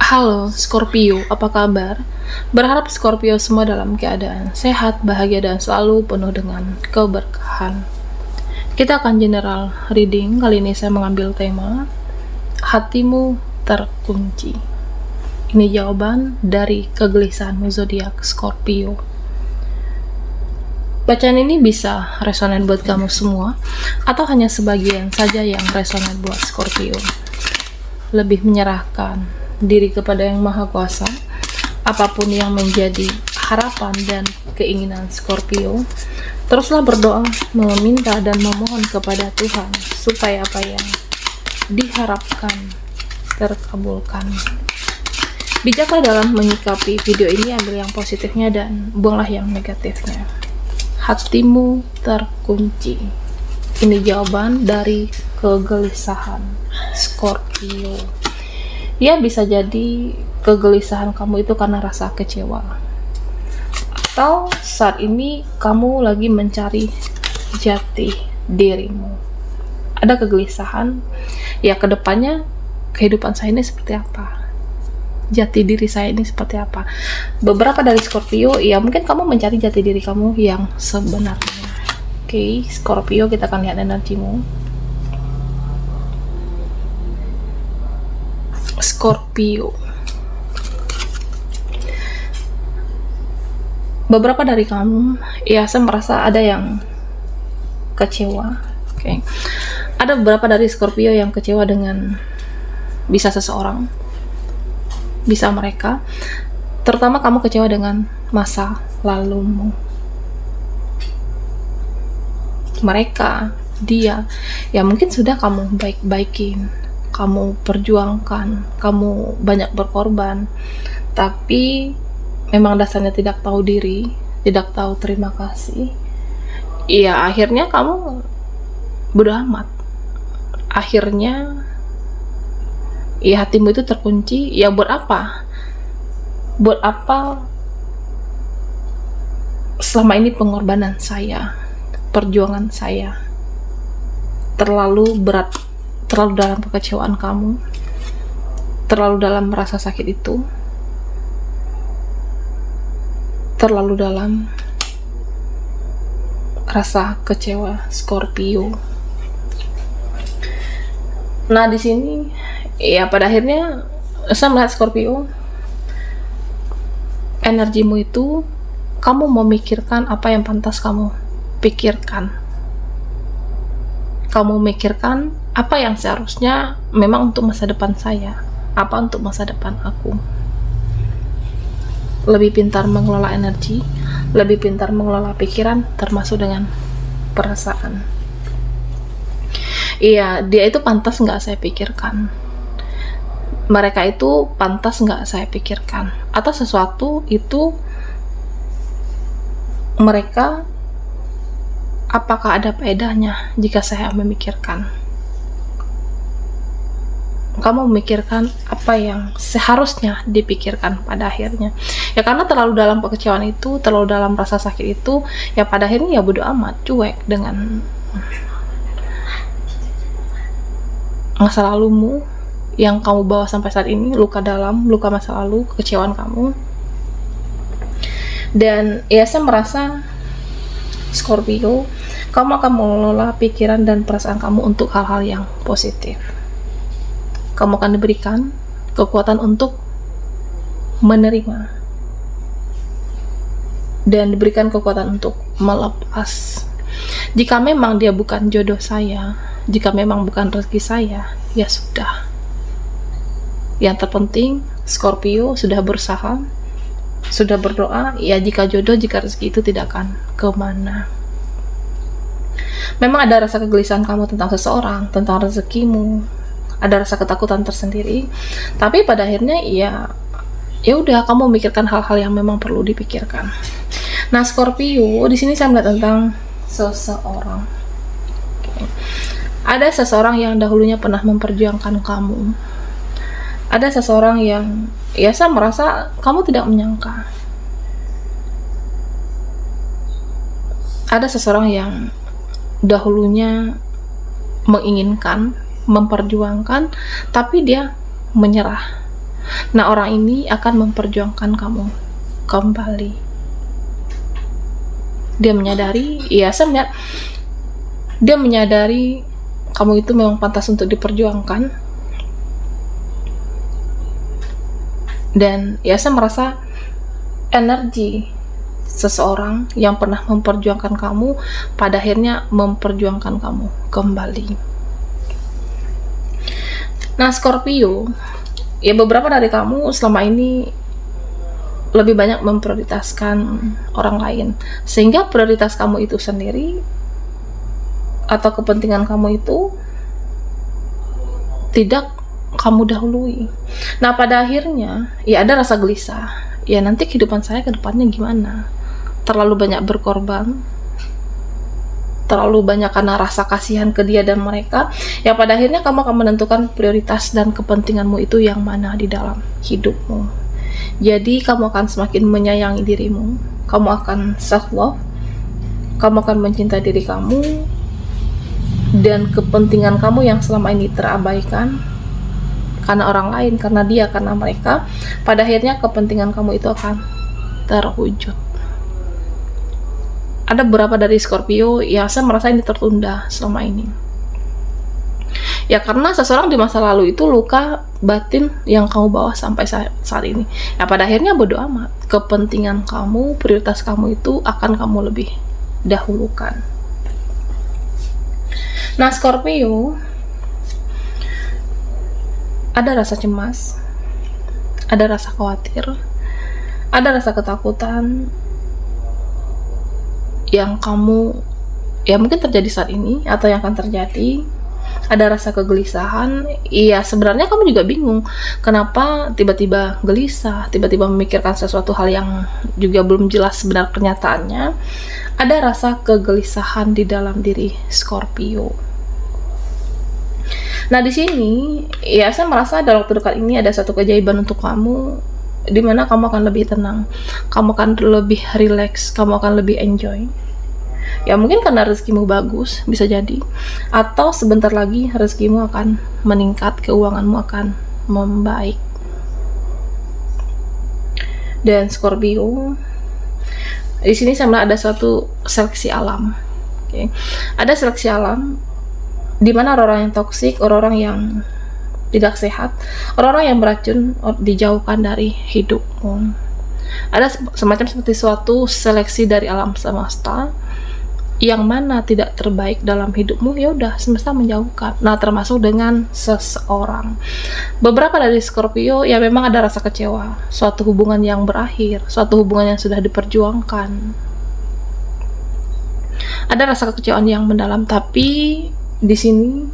Halo Scorpio, apa kabar? Berharap Scorpio semua dalam keadaan sehat, bahagia, dan selalu penuh dengan keberkahan. Kita akan general reading. Kali ini saya mengambil tema hatimu terkunci. Ini jawaban dari kegelisahan zodiak Scorpio. Bacaan ini bisa resonan buat kamu semua atau hanya sebagian saja yang resonan buat Scorpio. Lebih menyerahkan diri kepada Yang Maha Kuasa, apapun yang menjadi harapan dan keinginan Scorpio, teruslah berdoa, meminta dan memohon kepada Tuhan supaya apa yang diharapkan terkabulkan. Bijaklah dalam menyikapi video ini, ambil yang positifnya dan buanglah yang negatifnya. Hatimu terkunci. Ini jawaban dari kegelisahan Scorpio. Ya, bisa jadi kegelisahan kamu itu karena rasa kecewa, atau saat ini kamu lagi mencari jati dirimu. Ada kegelisahan, ya kedepannya kehidupan saya ini seperti apa, jati diri saya ini seperti apa. Beberapa dari Scorpio, ya mungkin kamu mencari jati diri kamu yang sebenarnya. Oke, Scorpio, kita akan lihat energimu. Scorpio, beberapa dari kamu, ya saya merasa ada yang kecewa. Oke. Ada beberapa dari Scorpio yang kecewa dengan bisa seseorang, bisa mereka. Terutama kamu kecewa dengan masa lalumu. Mereka, dia, ya mungkin sudah kamu baik-baikin, kamu perjuangkan, kamu banyak berkorban, tapi memang dasarnya tidak tahu diri, tidak tahu terima kasih. Ya akhirnya kamu bodo amat. Akhirnya ya hatimu itu terkunci. Ya buat apa? Buat apa selama ini pengorbanan saya, perjuangan saya terlalu berat, terlalu dalam kekecewaan kamu, terlalu dalam rasa sakit itu, terlalu dalam rasa kecewa Scorpio. Nah di sini ya pada akhirnya saya melihat Scorpio, energimu itu kamu memikirkan apa yang pantas kamu pikirkan. Kamu memikirkan apa yang seharusnya memang untuk masa depan saya, apa untuk masa depan aku. Lebih pintar mengelola energi, lebih pintar mengelola pikiran, termasuk dengan perasaan. Iya, dia itu pantas nggak saya pikirkan. Mereka itu pantas nggak saya pikirkan. Atau sesuatu itu mereka, apakah ada faedahnya jika saya memikirkan? Kamu memikirkan apa yang seharusnya dipikirkan pada akhirnya. Ya karena terlalu dalam kekecewaan itu, terlalu dalam rasa sakit itu, ya pada akhirnya ya bodo amat, cuek dengan masa lalumu yang kamu bawa sampai saat ini, luka dalam, luka masa lalu, kekecewaan kamu. Dan ya saya merasa Scorpio, kamu akan mengelola pikiran dan perasaan kamu untuk hal-hal yang positif. Kamu akan diberikan kekuatan untuk menerima dan diberikan kekuatan untuk melepas. Jika memang dia bukan jodoh saya, jika memang bukan rezeki saya, ya sudah. Yang terpenting Scorpio sudah berusaha, sudah berdoa. Ya jika jodoh, jika rezeki itu tidak akan kemana. Memang ada rasa kegelisahan kamu tentang seseorang, tentang rezekimu, ada rasa ketakutan tersendiri, tapi pada akhirnya ya udah, kamu memikirkan hal-hal yang memang perlu dipikirkan. Nah Scorpio, di sini saya melihat tentang seseorang. Ada seseorang yang dahulunya pernah memperjuangkan kamu. Ada seseorang yang ya saya merasa kamu tidak menyangka. Ada seseorang yang dahulunya menginginkan, memperjuangkan, tapi dia menyerah. Nah, orang ini akan memperjuangkan kamu kembali. Dia menyadari, ya saya melihat dia menyadari kamu itu memang pantas untuk diperjuangkan. Dan ya saya merasa energi seseorang yang pernah memperjuangkan kamu pada akhirnya memperjuangkan kamu kembali. Nah, Scorpio, ya beberapa dari kamu selama ini lebih banyak memprioritaskan orang lain, sehingga prioritas kamu itu sendiri atau kepentingan kamu itu tidak kamu dahului. Nah, pada akhirnya ya ada rasa gelisah, ya nanti kehidupan saya ke depannya gimana, terlalu banyak berkorban, terlalu banyak karena rasa kasihan ke dia dan mereka, ya pada akhirnya kamu akan menentukan prioritas dan kepentinganmu itu yang mana di dalam hidupmu. Jadi kamu akan semakin menyayangi dirimu, kamu akan self love, kamu akan mencintai diri kamu, dan kepentingan kamu yang selama ini terabaikan karena orang lain, karena dia, karena mereka, pada akhirnya kepentingan kamu itu akan terwujud. Ada beberapa dari Scorpio ya saya merasa ini tertunda selama ini, ya karena seseorang di masa lalu itu luka batin yang kamu bawa sampai saat ini. Ya pada akhirnya bodo amat, kepentingan kamu, prioritas kamu itu akan kamu lebih dahulukan. Nah, Scorpio, ada rasa cemas, ada rasa khawatir, ada rasa ketakutan yang kamu ya mungkin terjadi saat ini atau yang akan terjadi. Ada rasa kegelisahan, iya sebenarnya kamu juga bingung kenapa tiba-tiba gelisah, tiba-tiba memikirkan sesuatu hal yang juga belum jelas sebenarnya kenyataannya. Ada rasa kegelisahan di dalam diri Scorpio. Nah, di sini ya saya merasa dalam waktu dekat ini ada satu keajaiban untuk kamu, di mana kamu akan lebih tenang, kamu akan lebih relax, kamu akan lebih enjoy. Ya mungkin karena rezekimu bagus, bisa jadi, atau sebentar lagi rezekimu akan meningkat, keuanganmu akan membaik. Dan Scorpio, di sini saya melihat ada suatu seleksi alam. Okay. Ada seleksi alam di mana orang-orang yang toksik, orang-orang yang tidak sehat, orang-orang yang beracun dijauhkan dari hidupmu. Ada semacam seperti suatu seleksi dari alam semesta, yang mana tidak terbaik dalam hidupmu, ya udah semesta menjauhkan. Nah, termasuk dengan seseorang. Beberapa dari Scorpio ya memang ada rasa kecewa, suatu hubungan yang berakhir, suatu hubungan yang sudah diperjuangkan. Ada rasa kekecewaan yang mendalam, tapi di sini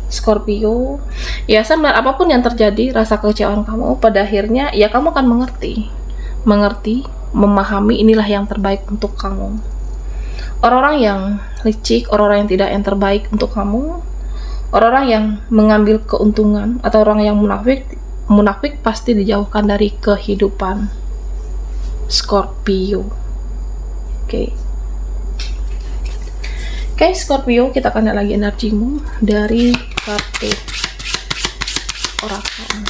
Scorpio, ya sama apapun yang terjadi, rasa kekecewaan kamu pada akhirnya ya kamu akan mengerti, memahami inilah yang terbaik untuk kamu. Orang-orang yang licik, orang-orang yang tidak yang terbaik untuk kamu, orang-orang yang mengambil keuntungan atau orang yang munafik pasti dijauhkan dari kehidupan Scorpio. Oke. Oke, Scorpio, kita akan lihat lagi energimu dari kartu oracle.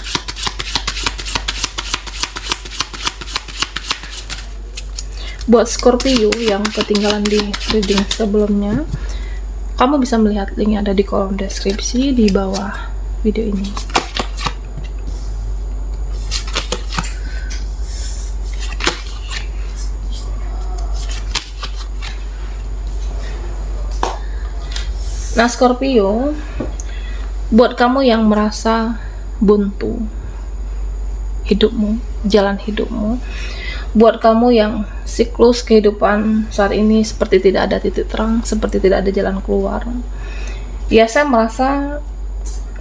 Buat Scorpio yang ketinggalan di reading sebelumnya, kamu bisa melihat linknya ada di kolom deskripsi di bawah video ini. Nah, Scorpio, buat kamu yang merasa buntu hidupmu, jalan hidupmu, buat kamu yang siklus kehidupan saat ini seperti tidak ada titik terang, seperti tidak ada jalan keluar, ya saya merasa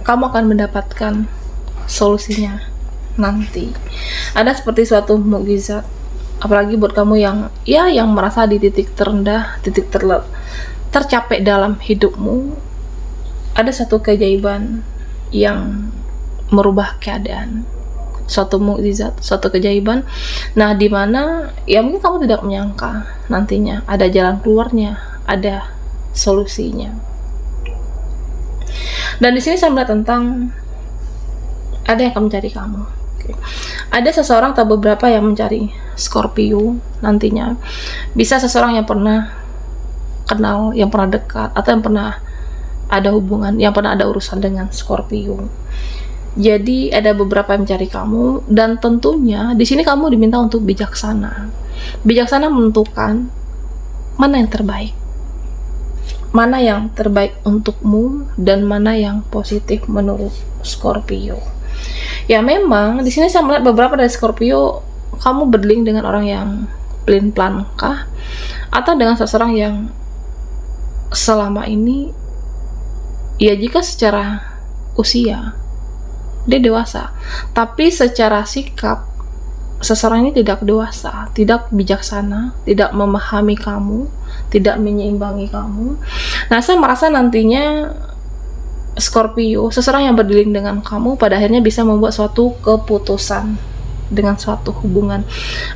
kamu akan mendapatkan solusinya nanti. Ada seperti suatu mukjizat, apalagi buat kamu yang merasa di titik terendah, titik tercapek dalam hidupmu. Ada satu keajaiban yang merubah keadaan, suatu mukjizat, suatu keajaiban. Nah, di mana ya mungkin kamu tidak menyangka nantinya ada jalan keluarnya, ada solusinya. Dan di sini saya melihat tentang ada yang akan mencari kamu. Oke. Ada seseorang atau beberapa yang mencari Scorpio nantinya. Bisa seseorang yang pernah kenal, yang pernah dekat, atau yang pernah ada hubungan, yang pernah ada urusan dengan Scorpio. Jadi ada beberapa yang mencari kamu, dan tentunya di sini kamu diminta untuk bijaksana. Bijaksana menentukan mana yang terbaik. Mana yang terbaik untukmu dan mana yang positif menurut Scorpio. Ya memang di sini saya melihat beberapa dari Scorpio kamu berdealing dengan orang yang pelin-pelan kah, atau dengan seseorang yang selama ini ya jika secara usia dia dewasa, tapi secara sikap seseorang ini tidak dewasa, tidak bijaksana, tidak memahami kamu, tidak menyeimbangi kamu. Nah, saya merasa nantinya Scorpio, seseorang yang berdealing dengan kamu pada akhirnya bisa membuat suatu keputusan dengan suatu hubungan.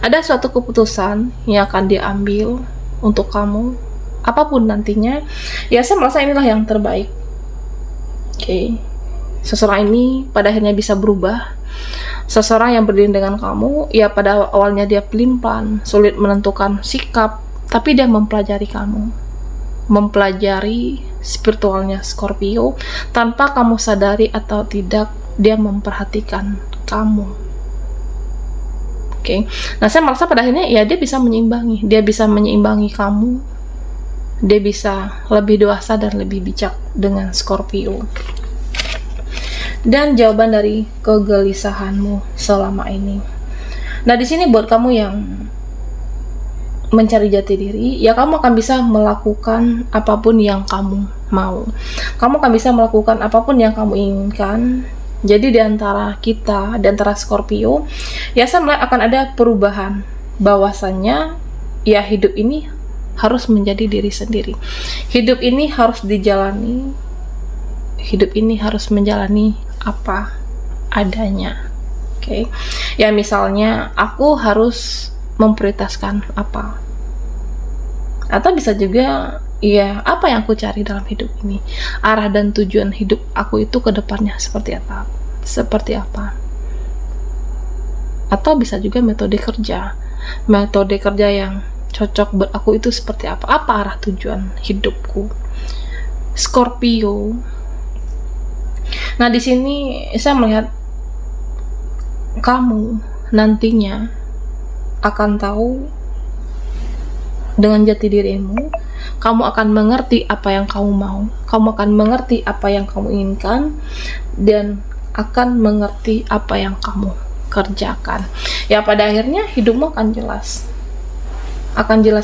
Ada suatu keputusan yang akan diambil untuk kamu, apapun nantinya. Ya, saya merasa inilah yang terbaik. Oke. Seseorang ini pada akhirnya bisa berubah. Seseorang yang berdiri dengan kamu, ya pada awalnya dia pelin-pelan, sulit menentukan sikap, tapi dia mempelajari kamu, mempelajari spiritualnya Scorpio, tanpa kamu sadari atau tidak, dia memperhatikan kamu. Oke. Nah, saya merasa pada akhirnya ya dia bisa menyeimbangi kamu, dia bisa lebih dewasa dan lebih bijak dengan Scorpio. Dan jawaban dari kegelisahanmu selama ini. Nah, di sini buat kamu yang mencari jati diri, ya kamu akan bisa melakukan apapun yang kamu mau. Kamu akan bisa melakukan apapun yang kamu inginkan. Jadi di antara kita, di antara Scorpio, ya saya melihat akan ada perubahan. Bahwasannya ya hidup ini harus menjadi diri sendiri. Hidup ini harus dijalani. Hidup ini harus menjalani apa adanya. Oke. Ya misalnya aku harus memprioritaskan apa. Atau bisa juga ya apa yang aku cari dalam hidup ini. Arah dan tujuan hidup aku itu ke depannya seperti apa? Seperti apa? Atau bisa juga metode kerja. Metode kerja yang cocok buat aku itu seperti apa? Apa arah tujuan hidupku? Scorpio. Nah, di sini saya melihat kamu nantinya akan tahu dengan jati dirimu, kamu akan mengerti apa yang kamu mau, kamu akan mengerti apa yang kamu inginkan, dan akan mengerti apa yang kamu kerjakan. Ya pada akhirnya hidupmu akan jelas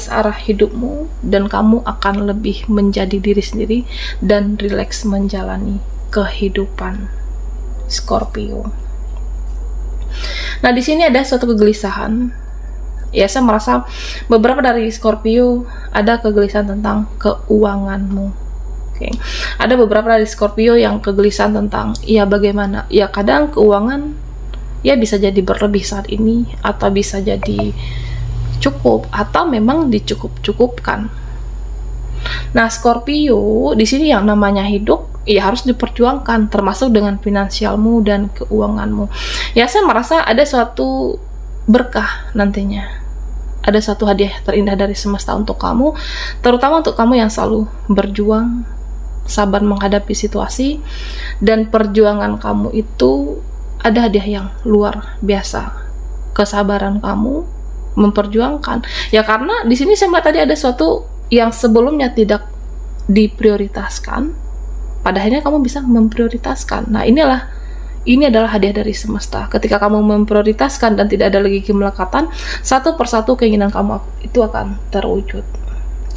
arah hidupmu, dan kamu akan lebih menjadi diri sendiri dan rileks menjalani kehidupan Scorpio. Nah, di sini ada suatu kegelisahan. Ya, saya merasa beberapa dari Scorpio ada kegelisahan tentang keuanganmu. Oke. Ada beberapa dari Scorpio yang kegelisahan tentang ya bagaimana. Ya kadang keuangan ya bisa jadi berlebih saat ini, atau bisa jadi cukup, atau memang dicukup-cukupkan. Nah, Scorpio di sini yang namanya hidup ya harus diperjuangkan, termasuk dengan finansialmu dan keuanganmu. Ya saya merasa ada suatu berkah nantinya. Ada suatu hadiah terindah dari semesta untuk kamu, terutama untuk kamu yang selalu berjuang, sabar menghadapi situasi, dan perjuangan kamu itu ada hadiah yang luar biasa. Kesabaran kamu memperjuangkan. Ya karena di sini saya melihat tadi ada suatu yang sebelumnya tidak diprioritaskan, pada akhirnya kamu bisa memprioritaskan. Nah, ini adalah hadiah dari semesta. Ketika kamu memprioritaskan dan tidak ada lagi kemelekatan, satu persatu keinginan kamu itu akan terwujud.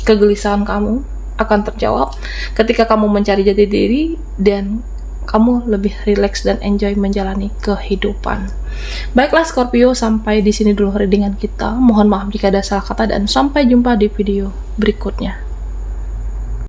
Kegelisahan kamu akan terjawab ketika kamu mencari jati diri dan kamu lebih rileks dan enjoy menjalani kehidupan. Baiklah Scorpio, sampai di sini dulu readingan kita. Mohon maaf jika ada salah kata, dan sampai jumpa di video berikutnya.